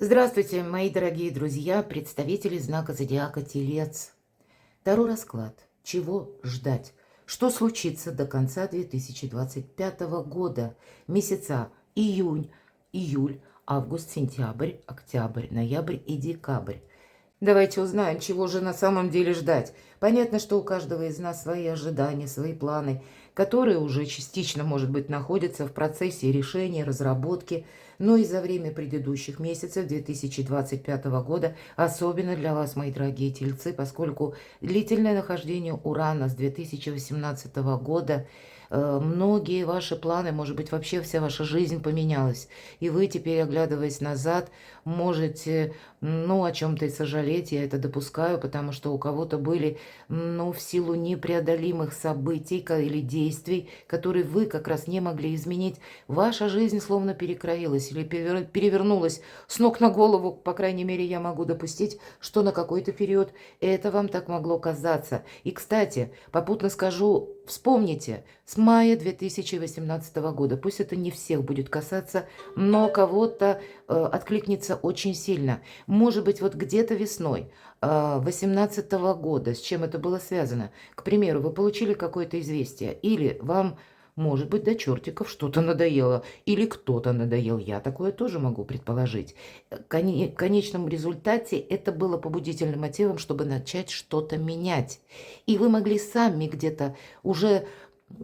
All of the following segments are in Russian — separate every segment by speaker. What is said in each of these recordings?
Speaker 1: Здравствуйте, мои дорогие друзья, представители знака зодиака Телец. Второй расклад. Чего ждать? Что случится до конца 2025 года? Месяца июнь, июль, август, сентябрь, октябрь, ноябрь и декабрь. Давайте узнаем, чего же на самом деле ждать. Понятно, что у каждого из нас свои ожидания, свои планы, которые уже частично, может быть, находятся в процессе решения, разработки, но и за время предыдущих месяцев 2025 года, особенно для вас, мои дорогие тельцы, поскольку длительное нахождение Урана с 2018 года, многие ваши планы, может быть, вообще вся ваша жизнь поменялась, и вы теперь, оглядываясь назад, можете, о чем-то и сожалеть, я это допускаю, потому что у кого-то были, в силу непреодолимых событий или действий, которые вы как раз не могли изменить, ваша жизнь словно перекроилась или перевернулась с ног на голову, по крайней мере, я могу допустить, что на какой-то период это вам так могло казаться. И, кстати, попутно скажу, вспомните, с мая 2018 года, пусть это не всех будет касаться, но кого-то откликнется очень сильно. Может быть, вот где-то весной 2018 года, с чем это было связано? К примеру, вы получили какое-то известие, или вам, может быть, до чертиков что-то надоело, или кто-то надоел, я такое тоже могу предположить. В конечном результате это было побудительным мотивом, чтобы начать что-то менять. И вы могли сами где-то уже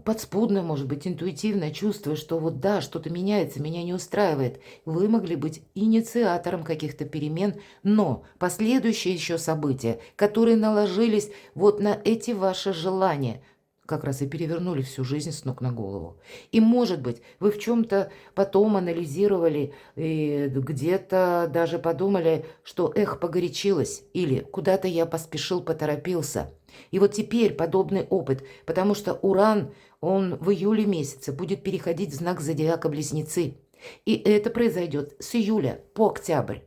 Speaker 1: подспудно, может быть, интуитивно чувствуя, что вот да, что-то меняется, меня не устраивает. Вы могли быть инициатором каких-то перемен, но последующие еще события, которые наложились вот на эти ваши желания, как раз и перевернули всю жизнь с ног на голову. И, может быть, вы в чем-то потом анализировали, и где-то даже подумали, что эх, погорячилась, или куда-то я поспешил, поторопился. И вот теперь подобный опыт, потому что Уран, он в июле месяце будет переходить в знак зодиака Близнецы. И это произойдет с июля по октябрь.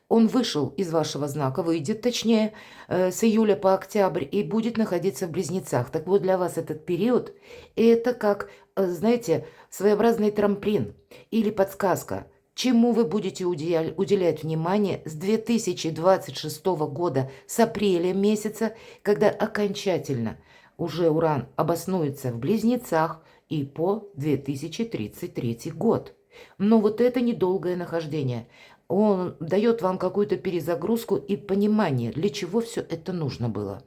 Speaker 1: Он вышел из вашего знака, выйдет точнее, с июля по октябрь и будет находиться в Близнецах. Так вот, для вас этот период, это как, знаете, своеобразный трамплин или подсказка, чему вы будете уделять внимание с 2026 года, с апреля месяца, когда окончательно уже Уран обоснуется в Близнецах и по 2033 год. Но вот это недолгое нахождение. Он дает вам какую-то перезагрузку и понимание, для чего все это нужно было.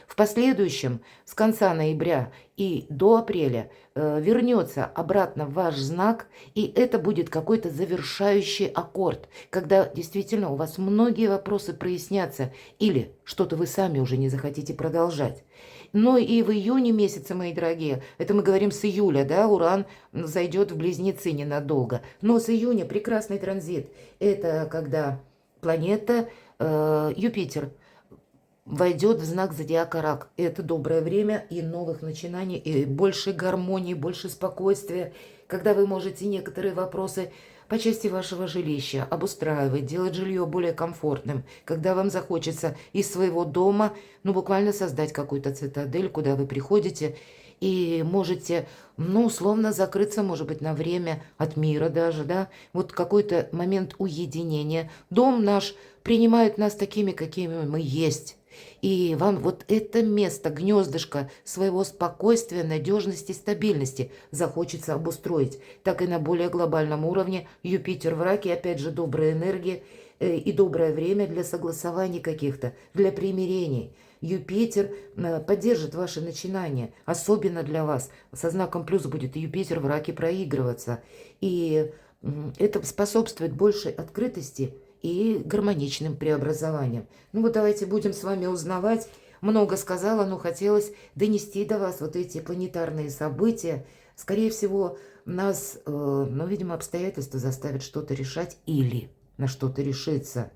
Speaker 1: В последующем, с конца ноября и до апреля, вернется обратно в ваш знак, и это будет какой-то завершающий аккорд, когда действительно у вас многие вопросы прояснятся, или что-то вы сами уже не захотите продолжать. Но и в июне месяце, мои дорогие, это мы говорим с июля, да, Уран зайдет в Близнецы ненадолго. Но с июня прекрасный транзит. Это когда планета Юпитер войдет в знак зодиака Рак. Это доброе время и новых начинаний, и больше гармонии, больше спокойствия, когда вы можете некоторые вопросы по части вашего жилища обустраивать, делать жилье более комфортным, когда вам захочется из своего дома, буквально создать какую-то цитадель, куда вы приходите и можете, условно закрыться, может быть, на время от мира даже, да, вот какой-то момент уединения. Дом наш принимает нас такими, какими мы есть. И вам вот это место, гнездышко своего спокойствия, надежности, стабильности захочется обустроить. Так и на более глобальном уровне Юпитер в Раке, опять же, добрая энергия и доброе время для согласований каких-то, для примирений. Юпитер поддержит ваши начинания, особенно для вас. Со знаком плюс будет Юпитер в Раке проигрываться. И это способствует большей открытости и гармоничным преобразованием. Вот давайте будем с вами узнавать. Много сказала, но хотелось донести до вас вот эти планетарные события. Скорее всего, нас, видимо, обстоятельства заставят что-то решать или на что-то решиться.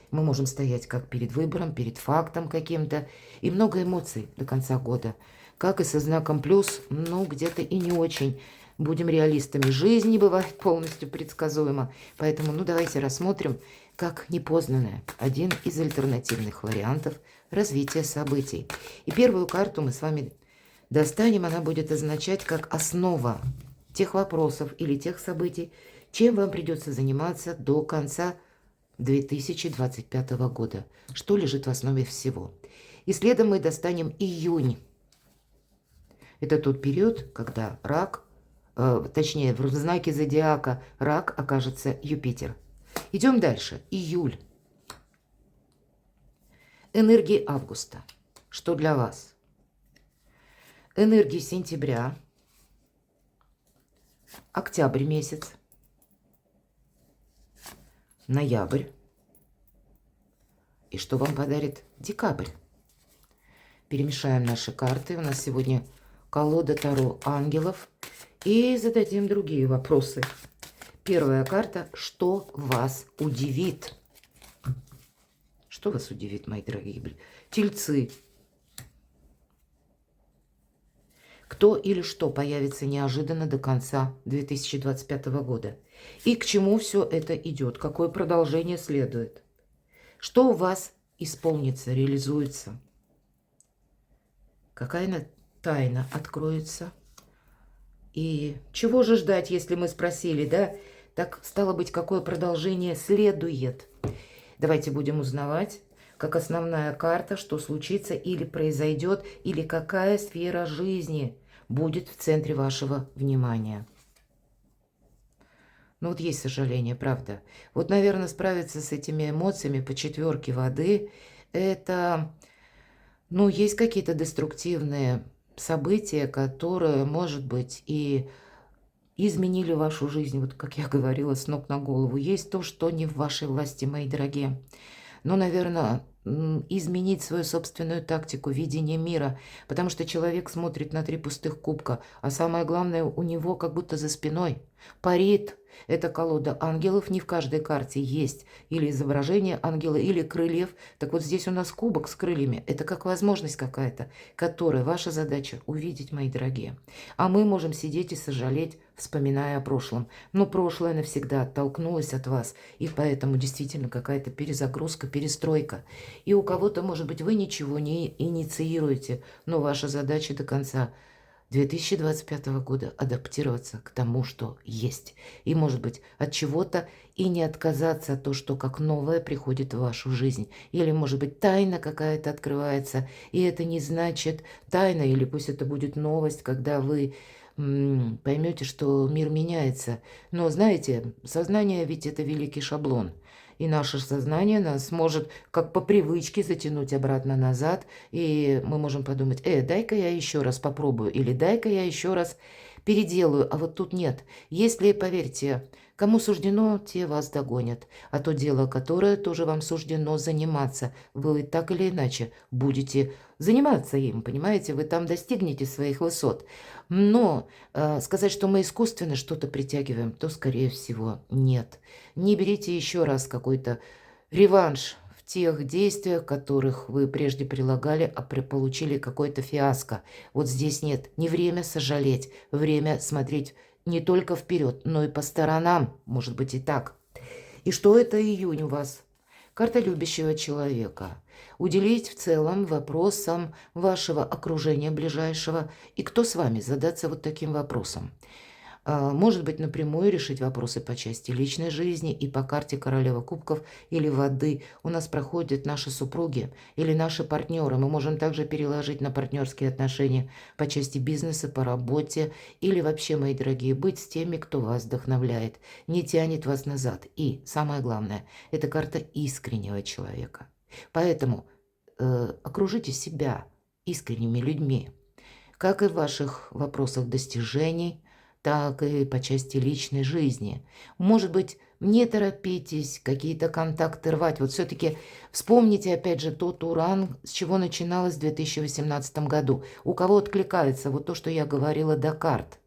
Speaker 1: Мы можем стоять как перед выбором, перед фактом каким-то. И много эмоций до конца года. Как и со знаком плюс, где-то и не очень. Будем реалистами. Жизнь не бывает полностью предсказуема. Поэтому, давайте рассмотрим, как непознанное, один из альтернативных вариантов развития событий. И первую карту мы с вами достанем, она будет означать как основа тех вопросов или тех событий, чем вам придется заниматься до конца 2025 года. Что лежит в основе всего? И следом мы достанем июнь. Это тот период, когда рак, точнее, в знаке зодиака рак окажется Юпитер. Идем дальше. Июль. Энергии августа. Что для вас? Энергии сентября. Октябрь месяц. Ноябрь. И что вам подарит декабрь? Перемешаем наши карты. У нас сегодня колода Таро ангелов. И зададим другие вопросы. Первая карта. Что вас удивит? Что вас удивит, мои дорогие тельцы? Кто или что появится неожиданно до конца 2025 года? И к чему все это идет? Какое продолжение следует? Что у вас исполнится, реализуется? Какая тайна откроется? И чего же ждать, если мы спросили, да? Так, стало быть, какое продолжение следует? Давайте будем узнавать, как основная карта, что случится или произойдет, или какая сфера жизни будет в центре вашего внимания. Ну вот есть сожаление, правда. Вот, наверное, справиться с этими эмоциями по четверке воды, это, ну, есть какие-то деструктивные события, которые, может быть, и изменили вашу жизнь, вот как я говорила, с ног на голову. Есть то, что не в вашей власти, мои дорогие. Но, наверное, изменить свою собственную тактику видения мира, потому что человек смотрит на 3 пустых кубка, а самое главное, у него как будто за спиной парит эта колода ангелов. Не в каждой карте есть или изображение ангела, или крыльев. Так вот здесь у нас кубок с крыльями. Это как возможность какая-то, которая ваша задача увидеть, мои дорогие. А мы можем сидеть и сожалеть, вспоминая о прошлом. Но прошлое навсегда оттолкнулось от вас, и поэтому действительно какая-то перезагрузка, перестройка. И у кого-то, может быть, вы ничего не инициируете, но ваша задача до конца 2025 года адаптироваться к тому, что есть. И, может быть, от чего-то и не отказаться от того, что как новое приходит в вашу жизнь. Или, может быть, тайна какая-то открывается, и это не значит тайна, или пусть это будет новость, когда вы поймете, что мир меняется. Но, знаете, сознание ведь это великий шаблон. И наше сознание нас может как по привычке затянуть обратно назад. И мы можем подумать, дай-ка я еще раз попробую. Или дай-ка я еще раз переделаю. А вот тут нет. Если, поверьте, кому суждено, те вас догонят. А то дело, которое тоже вам суждено заниматься, вы так или иначе будете заниматься им, понимаете? Вы там достигнете своих высот. Но сказать, что мы искусственно что-то притягиваем, то, скорее всего, нет. Не берите еще раз какой-то реванш в тех действиях, которых вы прежде прилагали, а получили какое-то фиаско. Вот здесь нет. Не время сожалеть, время смотреть не только вперед, но и по сторонам, может быть и так. И что это июнь у вас? Карта любящего человека. Уделить в целом вопросам вашего окружения ближайшего. И кто с вами? Задаться вот таким вопросом. Может быть, напрямую решить вопросы по части личной жизни, и по карте королева кубков или воды у нас проходят наши супруги или наши партнеры. Мы можем также переложить на партнерские отношения по части бизнеса, по работе или вообще, мои дорогие, быть с теми, кто вас вдохновляет, не тянет вас назад. И самое главное, это карта искреннего человека. Поэтому окружите себя искренними людьми, как и в ваших вопросах достижений, так и по части личной жизни. Может быть, не торопитесь какие-то контакты рвать. Вот все-таки вспомните, опять же, тот Уран, с чего начиналось в 2018 году. У кого откликается вот то, что я говорила до карт.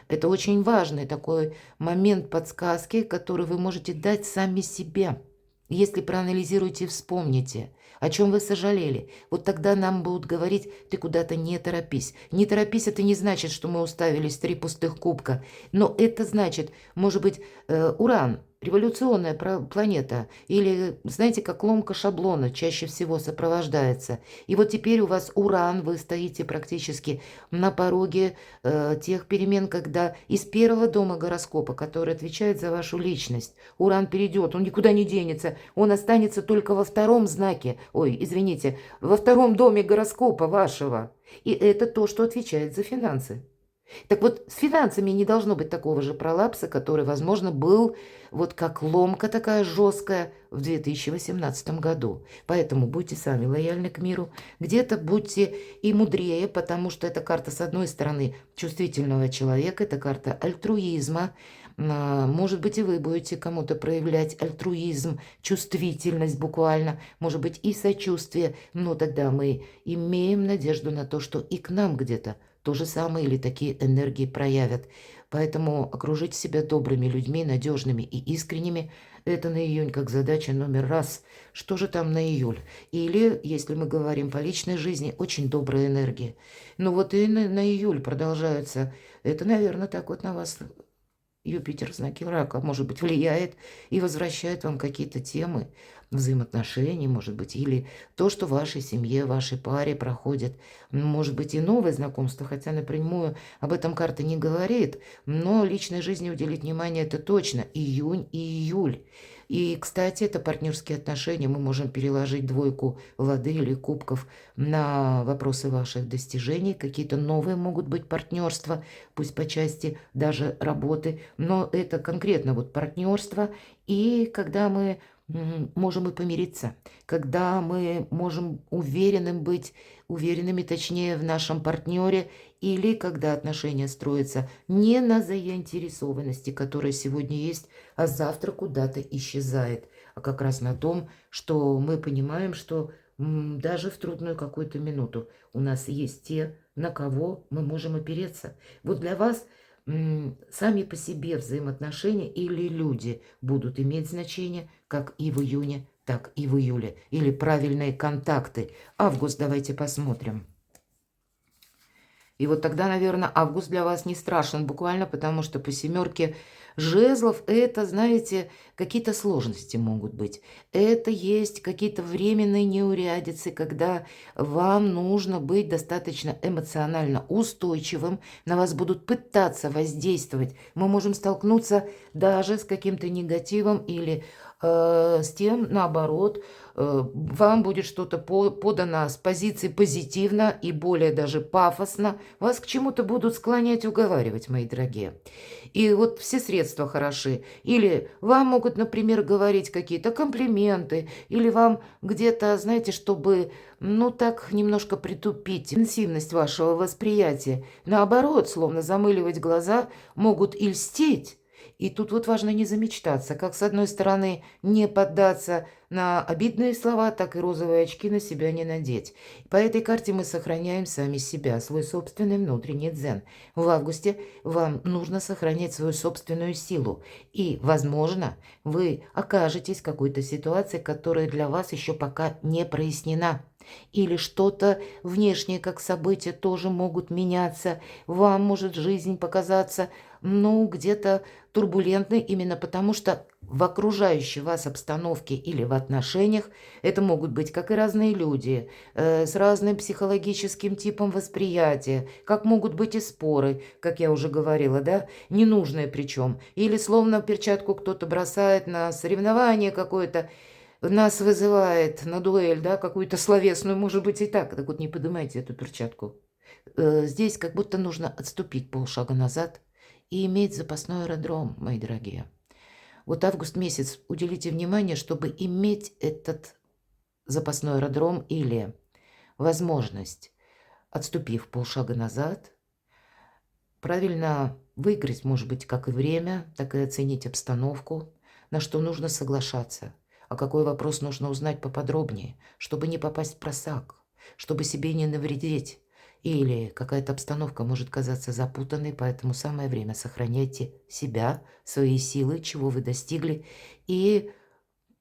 Speaker 1: Это очень важный такой момент подсказки, который вы можете дать сами себе. Если проанализируете и вспомните, о чем вы сожалели, вот тогда нам будут говорить, ты куда-то не торопись. Не торопись, это не значит, что мы уставились 3 пустых кубка, но это значит, может быть, Уран революционная планета, или, знаете, как ломка шаблона чаще всего сопровождается. И вот теперь у вас Уран, вы стоите практически на пороге тех перемен, когда из первого дома гороскопа, который отвечает за вашу личность, Уран перейдет, он никуда не денется, он останется только во втором знаке, ой, извините, во втором доме гороскопа вашего. И это то, что отвечает за финансы. Так вот, с финансами не должно быть такого же пролапса, который, возможно, был вот как ломка такая жесткая в 2018 году. Поэтому будьте сами лояльны к миру, где-то будьте и мудрее, потому что эта карта, с одной стороны, чувствительного человека, это карта альтруизма. Может быть, и вы будете кому-то проявлять альтруизм, чувствительность буквально, может быть, и сочувствие, но тогда мы имеем надежду на то, что и к нам где-то то же самое или такие энергии проявят. Поэтому окружить себя добрыми людьми, надежными и искренними – это на июнь как задача номер раз. Что же там на июль? Или, если мы говорим по личной жизни, очень добрая энергия. Ну вот и на июль продолжаются. Это, наверное, так вот на вас Юпитер в знаке рака, может быть, влияет и возвращает вам какие-то темы взаимоотношений, может быть, или то, что в вашей семье, в вашей паре проходит, может быть, и новые знакомства, хотя напрямую об этом карта не говорит, но личной жизни уделить внимание это точно, июнь и июль. И, кстати, это партнерские отношения, мы можем переложить двойку воды или кубков на вопросы ваших достижений, какие-то новые могут быть партнерства, пусть по части даже работы, но это конкретно вот партнерство, и когда мы можем и помириться, когда мы можем уверенными, точнее, в нашем партнере, или когда отношения строятся не на заинтересованности, которая сегодня есть, а завтра куда-то исчезает, а как раз на том, что мы понимаем, что даже в трудную какую-то минуту у нас есть те, на кого мы можем опереться. Вот для вас сами по себе взаимоотношения или люди будут иметь значение как и в июне, так и в июле. Или правильные контакты. Август давайте посмотрим. И вот тогда, наверное, август для вас не страшен буквально, потому что по семерке жезлов это, знаете, какие-то сложности могут быть. Это есть какие-то временные неурядицы, когда вам нужно быть достаточно эмоционально устойчивым, на вас будут пытаться воздействовать. Мы можем столкнуться даже с каким-то негативом или с тем, наоборот, вам будет что-то подано с позиции позитивно и более даже пафосно. Вас к чему-то будут склонять, уговаривать, мои дорогие. И вот все средства хороши. Или вам могут, например, говорить какие-то комплименты, или вам где-то, знаете, чтобы, ну, так немножко притупить интенсивность вашего восприятия. Наоборот, словно замыливать глаза, могут и льстить. И тут вот важно не замечтаться, как с одной стороны не поддаться на обидные слова, так и розовые очки на себя не надеть. По этой карте мы сохраняем сами себя, свой собственный внутренний дзен. В августе вам нужно сохранять свою собственную силу. И, возможно, вы окажетесь в какой-то ситуации, которая для вас еще пока не прояснена. Или что-то внешнее, как события, тоже могут меняться. Вам может жизнь показаться, ну, где-то турбулентной, именно потому что в окружающей вас обстановке или в отношениях это могут быть как и разные люди, с разным психологическим типом восприятия, как могут быть и споры, как я уже говорила, да, ненужные причем. Или словно перчатку кто-то бросает на соревнование какое-то, нас вызывает на дуэль, да, какую-то словесную, может быть, и так. Так вот, не поднимайте эту перчатку. Здесь как будто нужно отступить полшага назад и иметь запасной аэродром, мои дорогие. Вот август месяц уделите внимание, чтобы иметь этот запасной аэродром или возможность, отступив полшага назад, правильно выиграть, может быть, как и время, так и оценить обстановку, на что нужно соглашаться, а какой вопрос нужно узнать поподробнее, чтобы не попасть в просак, чтобы себе не навредить. Или какая-то обстановка может казаться запутанной, поэтому самое время сохраняйте себя, свои силы, чего вы достигли, и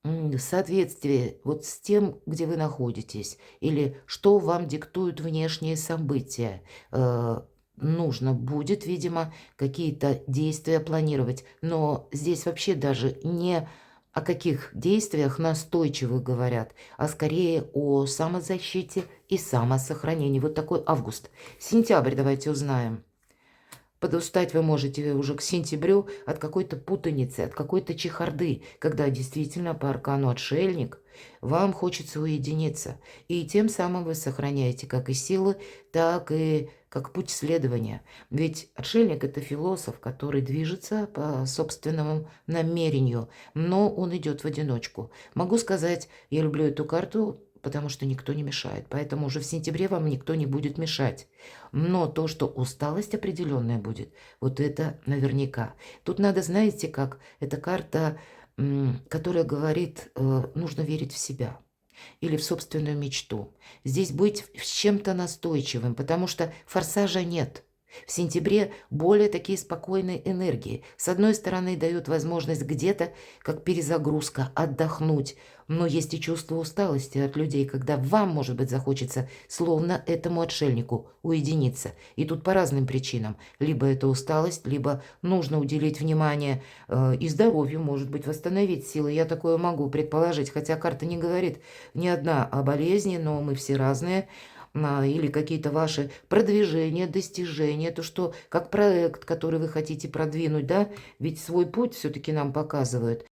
Speaker 1: в соответствии вот с тем, где вы находитесь, или что вам диктуют внешние события. нужно будет, видимо, какие-то действия планировать. Но здесь вообще даже не о каких действиях настойчивых говорят, а скорее о самозащите и самосохранении. Вот такой август. Сентябрь давайте узнаем. Подустать вы можете уже к сентябрю от какой-то путаницы, от какой-то чехарды, когда действительно по аркану отшельник вам хочется уединиться. И тем самым вы сохраняете как и силы, так и как путь следования. Ведь отшельник – это философ, который движется по собственному намерению, но он идет в одиночку. Могу сказать, я люблю эту карту, потому что никто не мешает. Поэтому уже в сентябре вам никто не будет мешать. Но то, что усталость определенная будет, вот это наверняка. Тут надо, знаете как, эта карта, которая говорит, нужно верить в себя или в собственную мечту. Здесь быть с чем-то настойчивым, потому что форсажа нет. В сентябре более такие спокойные энергии. С одной стороны, дают возможность где-то, как перезагрузка, отдохнуть. Но есть и чувство усталости от людей, когда вам, может быть, захочется, словно этому отшельнику, уединиться. И тут по разным причинам. Либо это усталость, либо нужно уделить внимание и здоровью, может быть, восстановить силы. Я такое могу предположить, хотя карта не говорит ни одна о болезни, но мы все разные. Или какие-то ваши продвижения, достижения, то, что как проект, который вы хотите продвинуть, да, ведь свой путь все-таки нам показывают.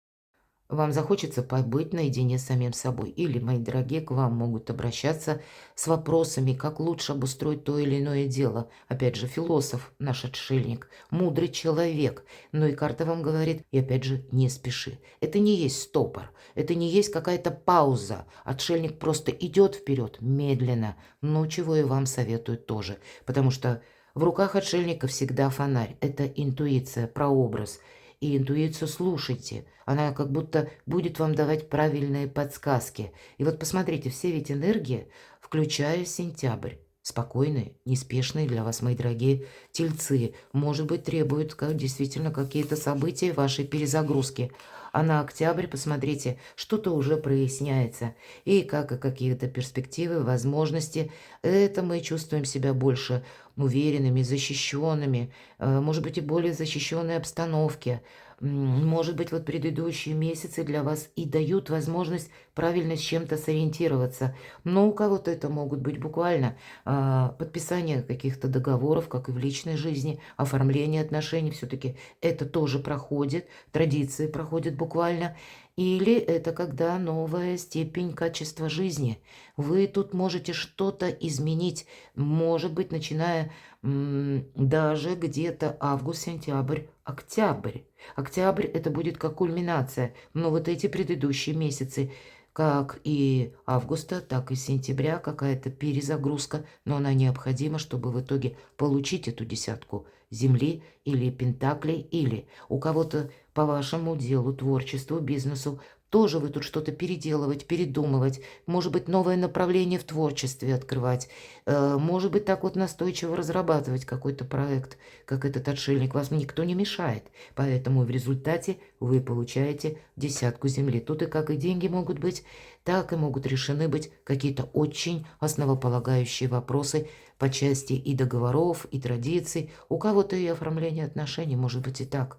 Speaker 1: Вам захочется побыть наедине с самим собой. Или, мои дорогие, к вам могут обращаться с вопросами, как лучше обустроить то или иное дело. Опять же, философ, наш отшельник, мудрый человек. Но и карта вам говорит, и опять же, не спеши. Это не есть стопор, это не есть какая-то пауза. Отшельник просто идет вперед медленно. Ну, чего и вам советуют тоже. Потому что в руках отшельника всегда фонарь. Это интуиция, прообраз. И интуицию слушайте. Она как будто будет вам давать правильные подсказки. И вот посмотрите, все ведь энергии, включая сентябрь, спокойные, неспешные для вас, мои дорогие тельцы, может быть, требуют действительно какие-то события вашей перезагрузки. А на октябрь, посмотрите, что-то уже проясняется. И как и какие-то перспективы, возможности. Это мы чувствуем себя больше уверенными, защищенными, может быть, и более защищенной обстановке. Может быть, вот предыдущие месяцы для вас и дают возможность правильно с чем-то сориентироваться. Но у кого-то это могут быть буквально подписание каких-то договоров, как и в личной жизни, оформление отношений. Все-таки это тоже проходит, традиции проходят буквально. Или это когда новая степень качества жизни. Вы тут можете что-то изменить, может быть, начиная даже где-то август, сентябрь, октябрь. Октябрь это будет как кульминация, но вот эти предыдущие месяцы, как и августа, так и сентября, какая-то перезагрузка, но она необходима, чтобы в итоге получить эту десятку земли или пентаклей, или у кого-то по вашему делу, творчеству, бизнесу, тоже вы тут что-то переделывать, передумывать, может быть, новое направление в творчестве открывать, может быть, так вот настойчиво разрабатывать какой-то проект, как этот отшельник, вас никто не мешает, поэтому в результате вы получаете десятку земли. Тут и как и деньги могут быть, так и могут решены быть какие-то очень основополагающие вопросы по части и договоров, и традиций, у кого-то и оформление отношений, может быть, и так.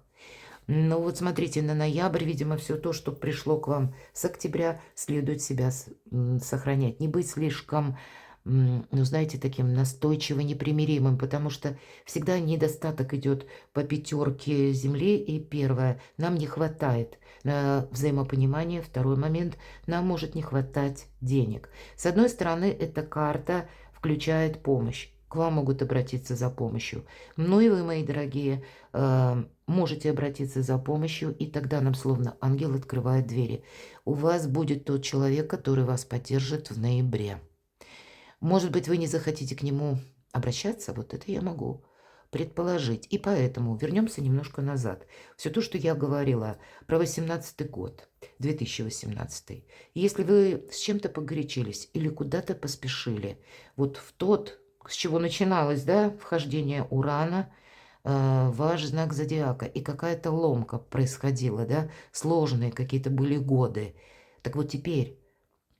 Speaker 1: Ну вот смотрите, на ноябрь, видимо, все то, что пришло к вам с октября, следует себя сохранять. Не быть слишком, ну знаете, таким настойчиво непримиримым, потому что всегда недостаток идет по пятерке земли. И первое, нам не хватает взаимопонимания. Второй момент, нам может не хватать денег. С одной стороны, эта карта включает помощь. К вам могут обратиться за помощью. Ну и вы, мои дорогие, можете обратиться за помощью, и тогда нам словно ангел открывает двери. У вас будет тот человек, который вас поддержит в ноябре. Может быть, вы не захотите к нему обращаться, вот это я могу предположить. И поэтому вернемся немножко назад. Все то, что я говорила про 18 год, 2018. Если вы с чем-то погорячились или куда-то поспешили, вот в тот, с чего начиналось, да, вхождение Урана, ваш знак зодиака, и какая-то ломка происходила, да, сложные какие-то были годы. Так вот теперь,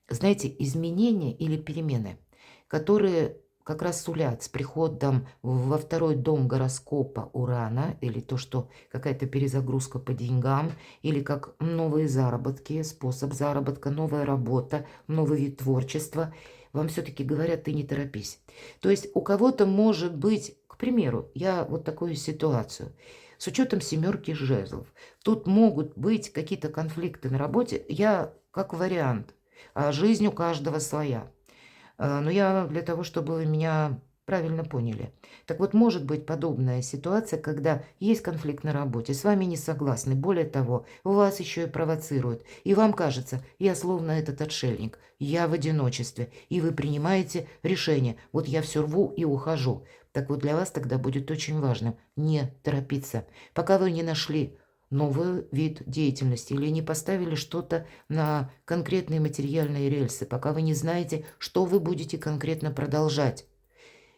Speaker 1: знаете, изменения или перемены, которые как раз сулят с приходом во второй дом гороскопа Урана, или то, что какая-то перезагрузка по деньгам, или как новые заработки, способ заработка, новая работа, новый вид творчества. Вам все-таки говорят, ты не торопись. То есть у кого-то может быть, к примеру, я вот такую ситуацию, с учетом семерки жезлов, тут могут быть какие-то конфликты на работе, я как вариант, а жизнь у каждого своя. Но я для того, чтобы вы меня правильно поняли. Так вот, может быть подобная ситуация, когда есть конфликт на работе, с вами не согласны, более того, вас еще и провоцируют, и вам кажется, я словно этот отшельник, я в одиночестве, и вы принимаете решение, вот я все рву и ухожу. Так вот, для вас тогда будет очень важным не торопиться, пока вы не нашли новый вид деятельности или не поставили что-то на конкретные материальные рельсы, пока вы не знаете, что вы будете конкретно продолжать.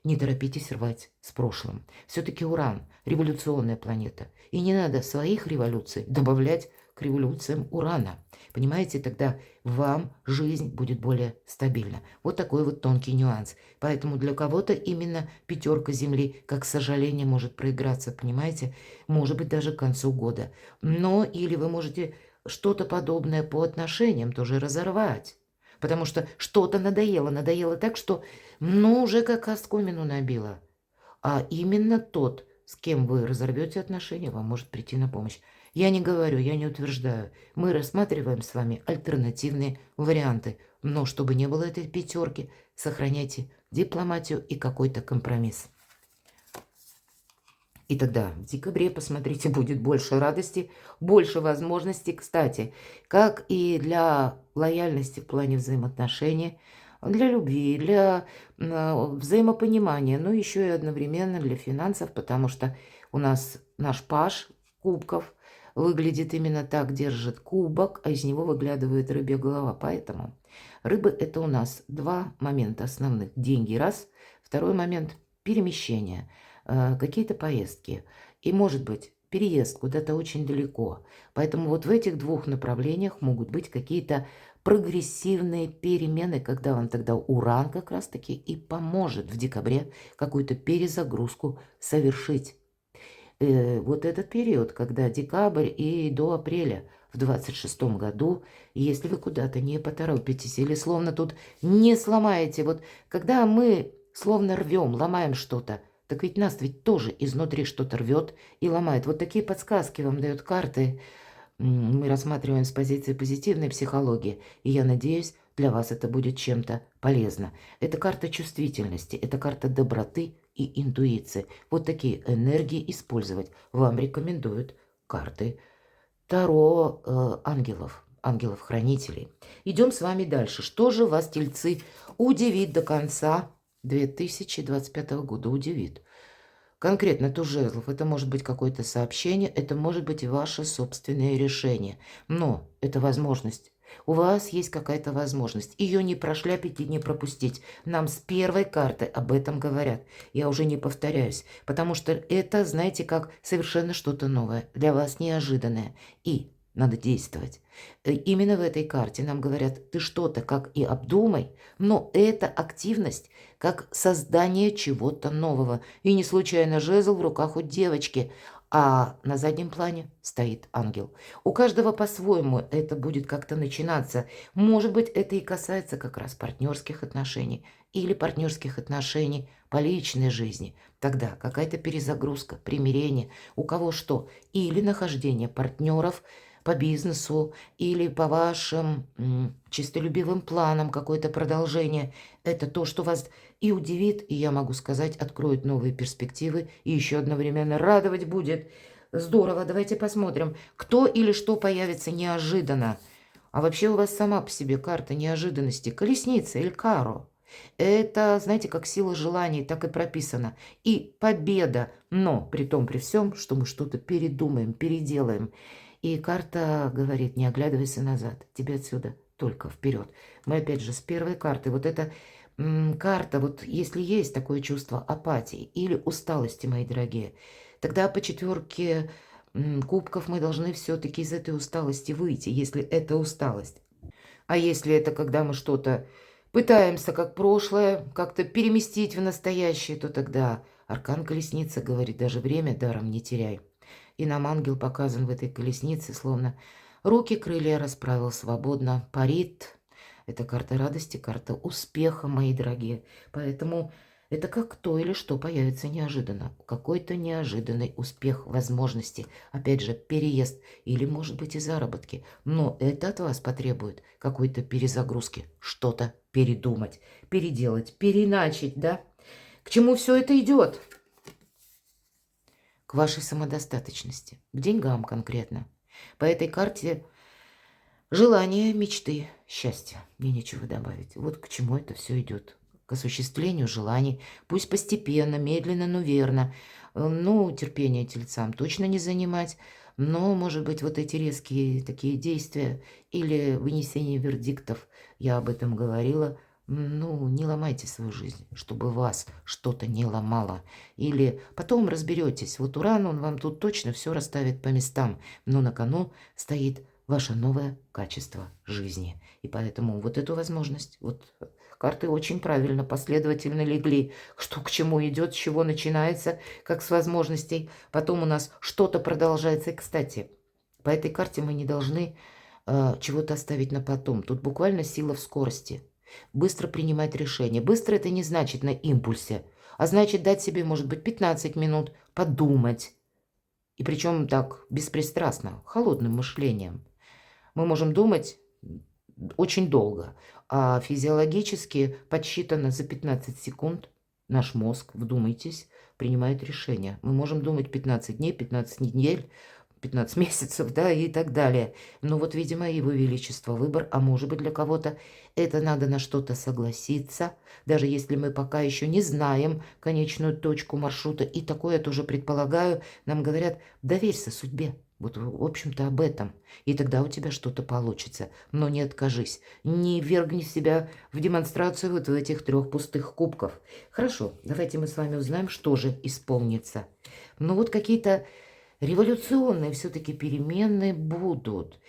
Speaker 1: Не торопитесь рвать с прошлым. Все-таки Уран– революционная планета. И не надо своих революций добавлять к революциям Урана. Понимаете, тогда вам жизнь будет более стабильна. Вот такой вот тонкий нюанс. Поэтому для кого-то именно пятерка Земли, как сожаление, может проиграться, понимаете? Может быть, даже к концу года. Но или вы можете что-то подобное по отношениям тоже разорвать. Потому что что-то надоело. Надоело так, что уже как оскомину набило. А именно тот, с кем вы разорвете отношения, вам может прийти на помощь. Я не говорю, я не утверждаю. Мы рассматриваем с вами альтернативные варианты. Но чтобы не было этой пятерки, сохраняйте дипломатию и какой-то компромисс. И тогда в декабре, посмотрите, будет больше радости, больше возможностей. Кстати, как и для лояльности в плане взаимоотношений, для любви, для взаимопонимания, но еще и одновременно для финансов, потому что у нас наш паж кубков выглядит именно так, держит кубок, а из него выглядывает рыбья голова. Поэтому рыбы – это у нас два момента основных. Деньги – раз, второй момент – перемещение, какие-то поездки. И, может быть, переезд куда-то очень далеко. Поэтому вот в этих двух направлениях могут быть какие-то прогрессивные перемены, когда вам тогда Уран как раз-таки и поможет в декабре какую-то перезагрузку совершить. Вот этот период, когда декабрь и до апреля в 26 году, если вы куда-то не поторопитесь или словно тут не сломаете, вот когда мы словно рвем, ломаем что-то, так ведь нас ведь тоже изнутри что-то рвет и ломает. Вот такие подсказки вам дают карты. Мы рассматриваем с позиции позитивной психологии, и я надеюсь, для вас это будет чем-то полезно. Это карта чувствительности, это карта доброты и интуиции. Вот такие энергии использовать вам рекомендуют карты Таро ангелов, ангелов-хранителей. Идем с вами дальше. Что же вас, тельцы, удивит до конца 2025 года? Удивит. Конкретно туз жезлов. Это может быть какое-то сообщение, это может быть и ваше собственное решение. Но это возможность. У вас есть какая-то возможность. Ее не прошляпить и не пропустить. Нам с первой карты об этом говорят. Я уже не повторяюсь. Потому что это, знаете, как совершенно что-то новое. Для вас неожиданное. И надо действовать. Именно в этой карте нам говорят, ты что-то как и обдумай, но это активность как создание чего-то нового. И не случайно жезл в руках у девочки, а на заднем плане стоит ангел. У каждого по-своему это будет как-то начинаться. Может быть, это и касается как раз партнерских отношений или партнерских отношений по личной жизни. Тогда какая-то перезагрузка, примирение, у кого что. Или нахождение партнеров по бизнесу или по вашим чистолюбивым планам какое-то продолжение. Это то, что вас и удивит, и, я могу сказать, откроет новые перспективы и еще одновременно радовать будет. Здорово, давайте посмотрим, кто или что появится неожиданно. А вообще у вас сама по себе карта неожиданности, колесница или каро. Это, знаете, как сила желаний, так и прописано. И победа, но при том, при всем, что мы что-то передумаем, переделаем. И карта говорит, не оглядывайся назад, тебе отсюда только вперед. Мы опять же с первой карты, вот эта карта, вот если есть такое чувство апатии или усталости, мои дорогие, тогда по четверке кубков мы должны все-таки из этой усталости выйти, если это усталость. А если это когда мы что-то пытаемся, как прошлое, как-то переместить в настоящее, то тогда аркан колесницы говорит, даже время даром не теряй. И нам ангел показан в этой колеснице, словно руки, крылья расправил свободно, парит. Это карта радости, карта успеха, мои дорогие. Поэтому это как кто или что появится неожиданно. Какой-то неожиданный успех, возможности. Опять же, переезд или, может быть, и заработки. Но это от вас потребует какой-то перезагрузки. Что-то передумать, переделать, переначить, да? К чему все это идет? К вашей самодостаточности, к деньгам конкретно. По этой карте желания, мечты, счастья. Мне нечего добавить. Вот к чему это все идет. К осуществлению желаний. Пусть постепенно, медленно, но верно. Ну, терпение тельцам точно не занимать. Но, может быть, вот эти резкие такие действия или вынесение вердиктов, я об этом говорила, ну, не ломайте свою жизнь, чтобы вас что-то не ломало. Или потом разберетесь. Вот Уран, он вам тут точно все расставит по местам. Но на кону стоит ваше новое качество жизни. И поэтому вот эту возможность, вот карты очень правильно, последовательно легли, что к чему идет, с чего начинается, как с возможностей. Потом у нас что-то продолжается. И, кстати, по этой карте мы не должны чего-то оставить на потом. Тут буквально сила в скорости. Быстро принимать решения. Быстро это не значит на импульсе, а значит дать себе, может быть, 15 минут подумать. И причем так беспристрастно, холодным мышлением. Мы можем думать очень долго, а физиологически подсчитано за 15 секунд наш мозг, вдумайтесь, принимает решение. Мы можем думать 15 дней, 15 недель, 15 месяцев, да, и так далее. Но вот, видимо, его величество выбор, а может быть для кого-то это надо на что-то согласиться, даже если мы пока еще не знаем конечную точку маршрута. И такое я тоже предполагаю, нам говорят, доверься судьбе. Вот, в общем-то, об этом. И тогда у тебя что-то получится. Но не откажись. Не ввергни себя в демонстрацию вот в этих 3 пустых кубков. Хорошо, давайте мы с вами узнаем, что же исполнится. Ну вот какие-то революционные все-таки перемены будут.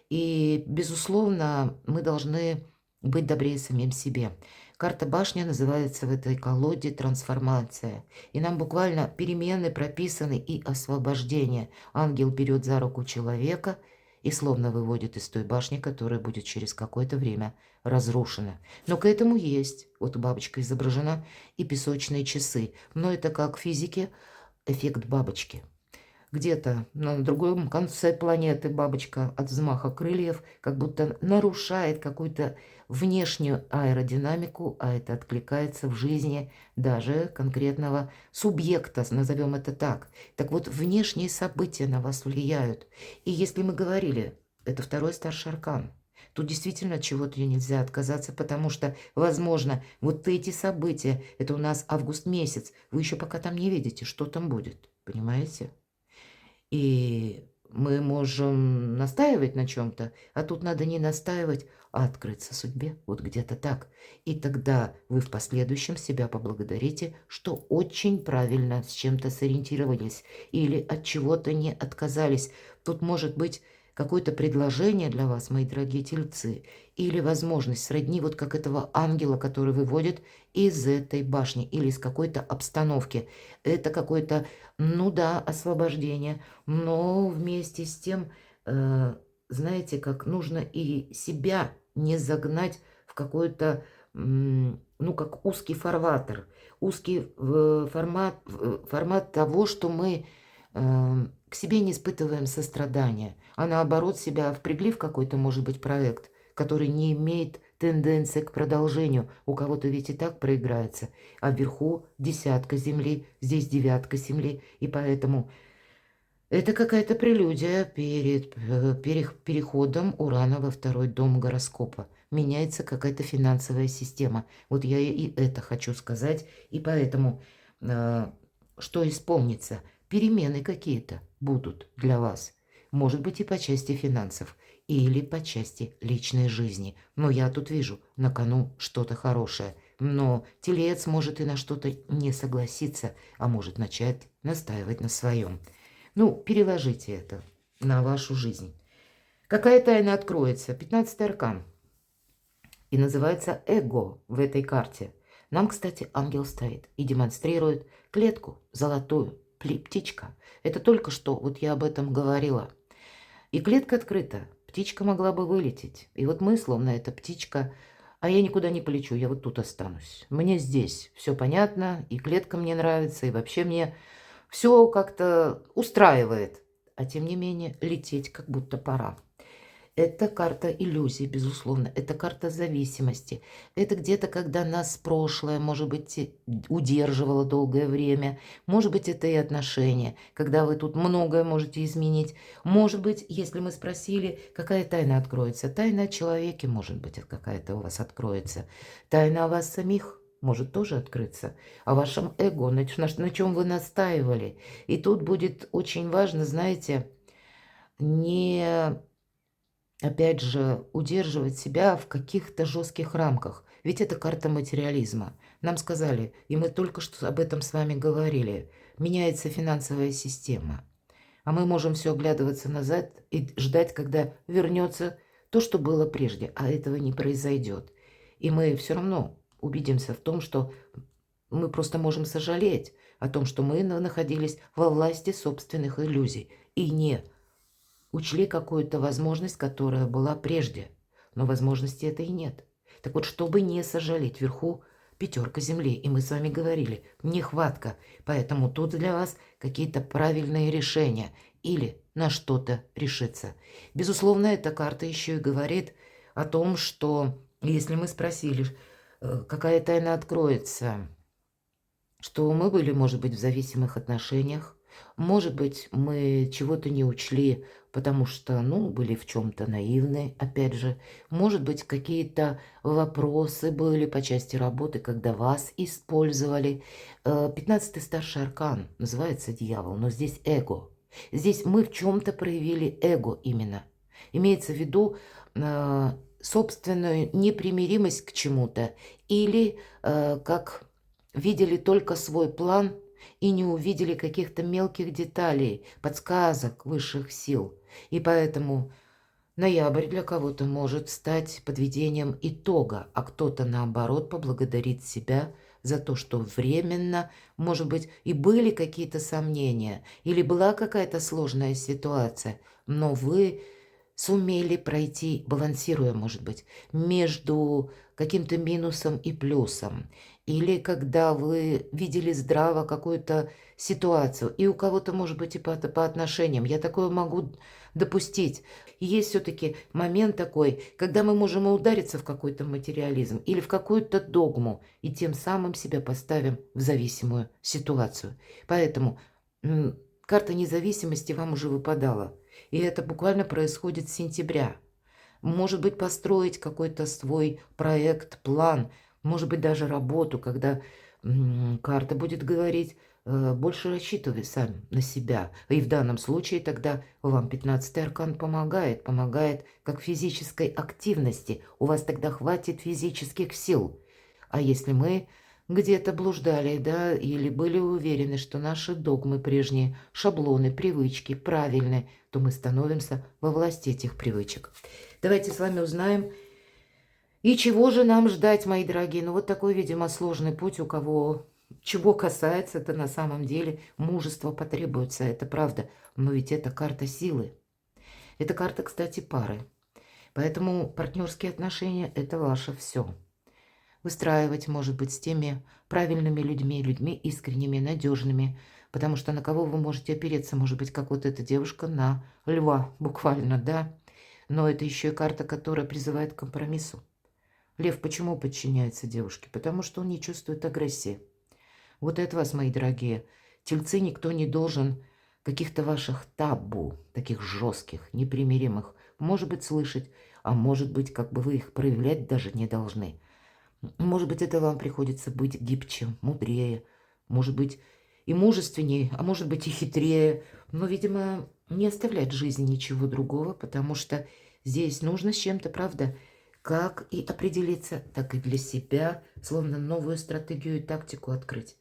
Speaker 1: И, безусловно, мы должны быть добрее самим себе. Карта башня называется в этой колоде «Трансформация». И нам буквально перемены прописаны и освобождение. Ангел берет за руку человека и словно выводит из той башни, которая будет через какое-то время разрушена. Но к этому есть, вот бабочка изображена, и песочные часы. Но это как в физике эффект бабочки. Где-то на другом конце планеты бабочка от взмаха крыльев как будто нарушает какую-то внешнюю аэродинамику, а это откликается в жизни даже конкретного субъекта, назовем это так. Так вот, внешние события на вас влияют. И если мы говорили, это второй старший аркан, тут действительно от чего-то нельзя отказаться, потому что, возможно, вот эти события, это у нас август месяц, вы еще пока там не видите, что там будет, понимаете? И мы можем настаивать на чем-то, а тут надо не настаивать, а открыться судьбе, вот где-то так. И тогда вы в последующем себя поблагодарите, что очень правильно с чем-то сориентировались или от чего-то не отказались. Тут может быть какое-то предложение для вас, мои дорогие тельцы, или возможность сродни вот как этого ангела, который выводит из этой башни или из какой-то обстановки. Это какое-то, ну да, освобождение, но вместе с тем, знаете, как нужно и себя не загнать в какой-то, ну, как узкий фарватер, узкий формат того, что мы к себе не испытываем сострадания, а наоборот себя впрягли в какой-то, может быть, проект, который не имеет тенденции к продолжению. У кого-то ведь и так проиграется, а вверху десятка земли, здесь девятка земли, и поэтому это какая-то прелюдия перед переходом Урана во второй дом гороскопа. Меняется какая-то финансовая система. Вот я и это хочу сказать. И поэтому, что исполнится? Перемены какие-то будут для вас. Может быть, и по части финансов, или по части личной жизни. Но я тут вижу на кону что-то хорошее. Но телец может и на что-то не согласиться, а может начать настаивать на своем. Ну, переложите это на вашу жизнь. Какая тайна откроется? 15-й аркан. и называется эго в этой карте. Нам, кстати, ангел стоит и демонстрирует клетку золотую, птичка. Это только что, вот я об этом говорила. И клетка открыта, птичка могла бы вылететь. И вот мы, словно эта птичка, а я никуда не полечу, я вот тут останусь. Мне здесь все понятно, и клетка мне нравится, и вообще мне все как-то устраивает. А тем не менее, лететь как будто пора. Это карта иллюзий, безусловно. Это карта зависимости. Это где-то, когда нас прошлое, может быть, удерживало долгое время. Может быть, это и отношения, когда вы тут многое можете изменить. Может быть, если мы спросили, какая тайна откроется. Тайна о человеке, может быть, какая-то у вас откроется. Тайна о вас самих может тоже открыться. О вашем эго, на чем вы настаивали. И тут будет очень важно, знаете, не... опять же, удерживать себя в каких-то жестких рамках. Ведь это карта материализма. Нам сказали, и мы только что об этом с вами говорили, меняется финансовая система. А мы можем все оглядываться назад и ждать, когда вернется то, что было прежде. А этого не произойдет. И мы все равно убедимся в том, что мы просто можем сожалеть о том, что мы находились во власти собственных иллюзий и не учли какую-то возможность, которая была прежде, но возможности этой нет. Так вот, чтобы не сожалеть, вверху пятерка земли, и мы с вами говорили, нехватка, поэтому тут для вас какие-то правильные решения или на что-то решиться. Безусловно, эта карта еще и говорит о том, что если мы спросили, какая тайна откроется, что мы были, может быть, в зависимых отношениях, может быть, мы чего-то не учли, потому что, ну, были в чем-то наивны, опять же. Может быть, какие-то вопросы были по части работы, когда вас использовали. 15-й старший аркан называется дьявол, но здесь эго. Здесь мы в чем-то проявили эго именно. Имеется в виду собственную непримиримость к чему-то или как видели только свой план и не увидели каких-то мелких деталей, подсказок высших сил. И поэтому ноябрь для кого-то может стать подведением итога, а кто-то, наоборот, поблагодарит себя за то, что временно, может быть, и были какие-то сомнения, или была какая-то сложная ситуация, но вы сумели пройти, балансируя, может быть, между каким-то минусом и плюсом. Или когда вы видели здраво какую-то ситуацию, и у кого-то, может быть, и по отношениям. Я такое могу допустить. И есть все-таки момент такой, когда мы можем и удариться в какой-то материализм или в какую-то догму, и тем самым себя поставим в зависимую ситуацию. Поэтому карта независимости вам уже выпадала. И это буквально происходит с сентября. Может быть, построить какой-то свой проект, план, может быть, даже работу, когда карта будет говорить, больше рассчитывай сами на себя. И в данном случае тогда вам 15-й аркан помогает как физической активности. У вас тогда хватит физических сил. А если мы где-то блуждали, да, или были уверены, что наши догмы прежние, шаблоны, привычки правильные, то мы становимся во власти этих привычек. Давайте с вами узнаем, и чего же нам ждать, мои дорогие. Ну вот такой, видимо, сложный путь, у кого чего касается, это на самом деле мужество потребуется, это правда. Но ведь это карта силы. Это карта, кстати, пары. Поэтому партнерские отношения – это ваше все. Выстраивать, может быть, с теми правильными людьми, людьми искренними, надежными, потому что на кого вы можете опереться, может быть, как вот эта девушка на льва, буквально, да. Но это еще и карта, которая призывает к компромиссу. Лев почему подчиняется девушке? Потому что он не чувствует агрессии. Вот это вас, мои дорогие. Тельцы, никто не должен каких-то ваших табу, таких жестких, непримиримых, может быть, слышать, а может быть, как бы вы их проявлять даже не должны. Может быть, это вам приходится быть гибче, мудрее, может быть, и мужественнее, а может быть, и хитрее. Но, видимо, не оставлять в жизни ничего другого, потому что здесь нужно с чем-то, правда, как и определиться, так и для себя, словно новую стратегию и тактику открыть.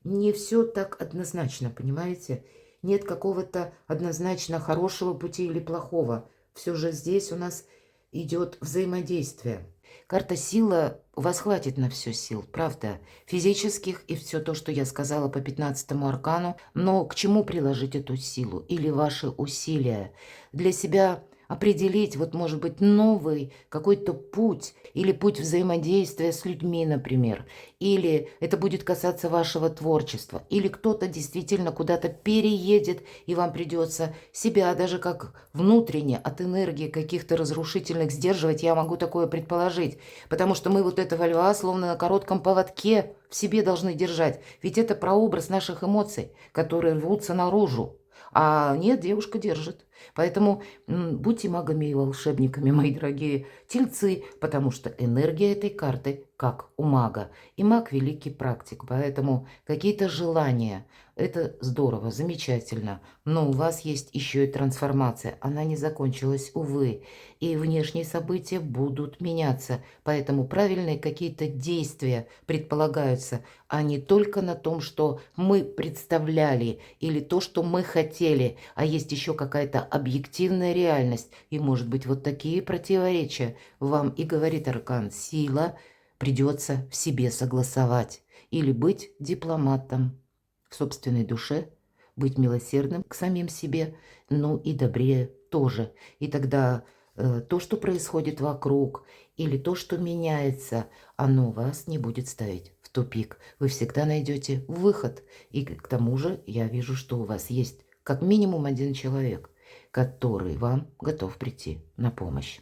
Speaker 1: Не все так однозначно, понимаете? Нет какого-то однозначно хорошего пути или плохого. Все же здесь у нас идет взаимодействие. Карта сила, у вас хватит на все сил, правда, физических и все то, что я сказала по 15-му аркану, но к чему приложить эту силу или ваши усилия? Для себя определить, вот может быть, новый какой-то путь или путь взаимодействия с людьми, например, или это будет касаться вашего творчества, или кто-то действительно куда-то переедет, и вам придется себя даже как внутренне от энергии каких-то разрушительных сдерживать, я могу такое предположить, потому что мы вот этого льва словно на коротком поводке в себе должны держать, ведь это прообраз наших эмоций, которые рвутся наружу. А нет, девушка держит. Поэтому будьте магами и волшебниками, мои дорогие тельцы, потому что энергия этой карты как у мага. И маг великий практик, поэтому какие-то желания, это здорово, замечательно. Но у вас есть еще и трансформация, она не закончилась, увы. И внешние события будут меняться, поэтому правильные какие-то действия предполагаются, а не только на том, что мы представляли или то, что мы хотели, а есть еще какая-то объективная реальность. И, может быть, вот такие противоречия вам и говорит аркан сила, придется в себе согласовать или быть дипломатом в собственной душе, быть милосердным к самим себе, ну и добрее тоже. И тогда то, что происходит вокруг, или то, что меняется, оно вас не будет ставить в тупик. Вы всегда найдете выход. И к тому же я вижу, что у вас есть как минимум один человек, который вам готов прийти на помощь.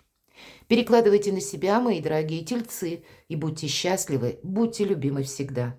Speaker 1: Перекладывайте на себя, мои дорогие тельцы, и будьте счастливы, будьте любимы всегда.